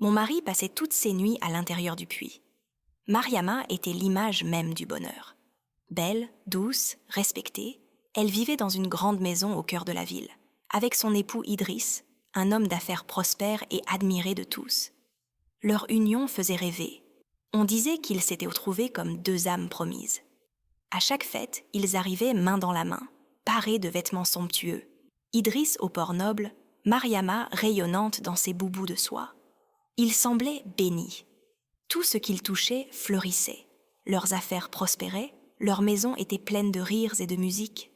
Mon mari passait toutes ses nuits à l'intérieur du puits. Mariama était l'image même du bonheur. Belle, douce, respectée, elle vivait dans une grande maison au cœur de la ville, avec son époux Idriss, un homme d'affaires prospère et admiré de tous. Leur union faisait rêver. On disait qu'ils s'étaient retrouvés comme deux âmes promises. À chaque fête, ils arrivaient main dans la main, parés de vêtements somptueux. Idriss au port noble, Mariama rayonnante dans ses boubous de soie. Ils semblaient bénis. Tout ce qu'ils touchaient fleurissait. Leurs affaires prospéraient, leur maison était pleine de rires et de musique.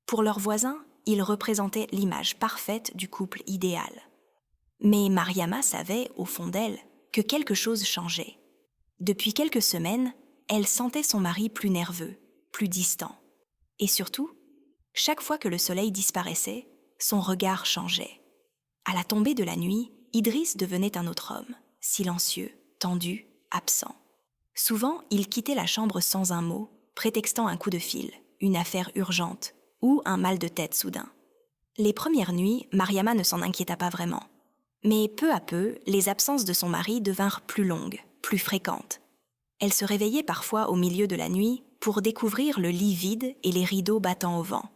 Pour leurs voisins, ils représentaient l'image parfaite du couple idéal. Mais Mariama savait, au fond d'elle, que quelque chose changeait. Depuis quelques semaines, elle sentait son mari plus nerveux, plus distant. Et surtout, chaque fois que le soleil disparaissait, son regard changeait. À la tombée de la nuit, Idriss devenait un autre homme, silencieux, tendu, absent. Souvent, il quittait la chambre sans un mot, prétextant un coup de fil, une affaire urgente ou un mal de tête soudain. Les premières nuits, Mariama ne s'en inquiéta pas vraiment. Mais peu à peu, les absences de son mari devinrent plus longues, plus fréquentes. Elle se réveillait parfois au milieu de la nuit pour découvrir le lit vide et les rideaux battant au vent.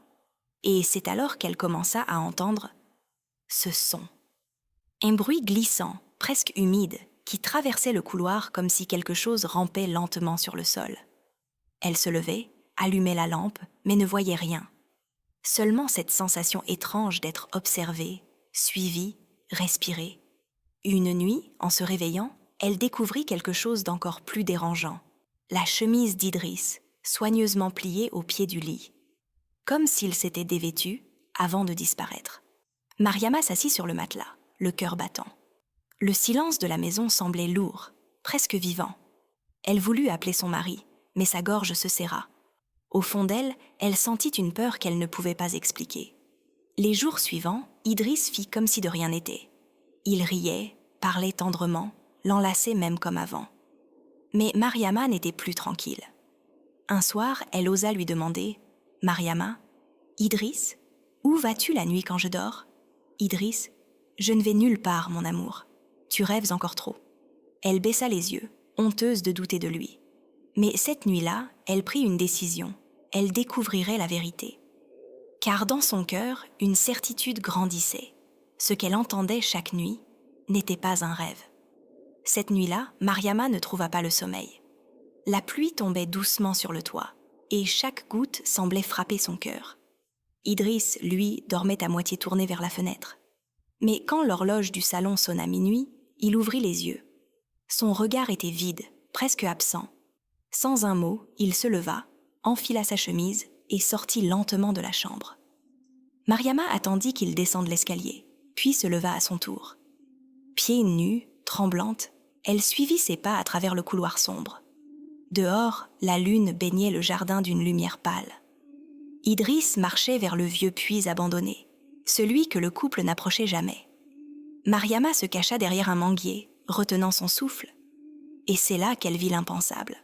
Et c'est alors qu'elle commença à entendre ce son. Un bruit glissant, presque humide, qui traversait le couloir comme si quelque chose rampait lentement sur le sol. Elle se levait, allumait la lampe, mais ne voyait rien. Seulement cette sensation étrange d'être observée, suivie, respirée. Une nuit, en se réveillant, elle découvrit quelque chose d'encore plus dérangeant. La chemise d'Idriss, soigneusement pliée au pied du lit. Comme s'il s'était dévêtu avant de disparaître. Mariama s'assit sur le matelas, le cœur battant. Le silence de la maison semblait lourd, presque vivant. Elle voulut appeler son mari, mais sa gorge se serra. Au fond d'elle, elle sentit une peur qu'elle ne pouvait pas expliquer. Les jours suivants, Idriss fit comme si de rien n'était. Il riait, parlait tendrement, l'enlaçait même comme avant. Mais Mariama n'était plus tranquille. Un soir, elle osa lui demander « Mariama, Idriss, où vas-tu la nuit quand je dors ?»« Idriss, je ne vais nulle part, mon amour. Tu rêves encore trop. » Elle baissa les yeux, honteuse de douter de lui. Mais cette nuit-là, elle prit une décision. Elle découvrirait la vérité. Car dans son cœur, une certitude grandissait. Ce qu'elle entendait chaque nuit n'était pas un rêve. Cette nuit-là, Mariama ne trouva pas le sommeil. La pluie tombait doucement sur le toit, et chaque goutte semblait frapper son cœur. Idriss, lui, dormait à moitié tourné vers la fenêtre. Mais quand l'horloge du salon sonna minuit, il ouvrit les yeux. Son regard était vide, presque absent. Sans un mot, il se leva, enfila sa chemise et sortit lentement de la chambre. Mariama attendit qu'il descende l'escalier, puis se leva à son tour. Pieds nus, tremblante, elle suivit ses pas à travers le couloir sombre. Dehors, la lune baignait le jardin d'une lumière pâle. Idriss marchait vers le vieux puits abandonné, celui que le couple n'approchait jamais. Mariama se cacha derrière un manguier, retenant son souffle. Et c'est là qu'elle vit l'impensable.